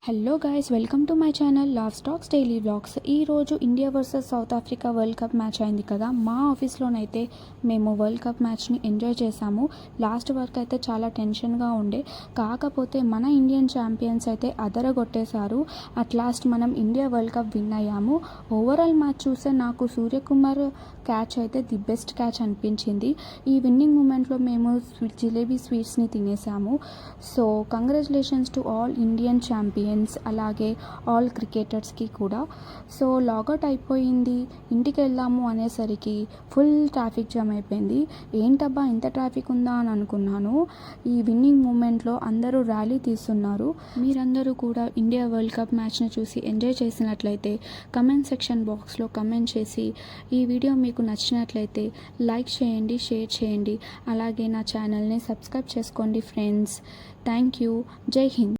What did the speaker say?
Hello guys, welcome to my channel love stocks daily vlogs. ఈరోజు India versus South Africa World Cup match అయింది కదా. మా ఆఫీస్లోనైతే మేము వరల్డ్ కప్ మ్యాచ్ని ఎంజాయ్ చేసాము. లాస్ట్ వరకు అయితే చాలా టెన్షన్గా ఉండే, కాకపోతే మన ఇండియన్ ఛాంపియన్స్ అయితే అదరగొట్టేశారు. అట్ లాస్ట్ మనం ఇండియా వరల్డ్ కప్ విన్ అయ్యాము. ఓవరాల్ మ్యాచ్ చూస్తే నాకు సూర్యకుమార్ క్యాచ్ అయితే ది బెస్ట్ క్యాచ్ అనిపించింది. ఈ విన్నింగ్ మూమెంట్లో మేము జిలేబీ స్వీట్స్ని తినేసాము. So congratulations to all Indian champions, అలాగే ఆల్ క్రికెటర్స్కి కూడా. సో లాగౌట్ అయిపోయింది, ఇంటికి వెళ్దాము అనేసరికి ఫుల్ ట్రాఫిక్ జామ్ అయిపోయింది. ఏంటబ్బా ఇంత ట్రాఫిక్ ఉందా అని అనుకున్నాను. ఈ విన్నింగ్ మూమెంట్లో అందరూ ర్యాలీ తీస్తున్నారు. మీరందరూ కూడా ఇండియా వరల్డ్ కప్ మ్యాచ్ని చూసి ఎంజాయ్ చేసినట్లయితే కమెంట్ సెక్షన్ బాక్స్లో కమెంట్ చేసి, ఈ వీడియో మీకు నచ్చినట్లయితే లైక్ చేయండి, షేర్ చేయండి, అలాగే నా ఛానల్ని సబ్స్క్రైబ్ చేసుకోండి ఫ్రెండ్స్. Thank you. జై హింద్.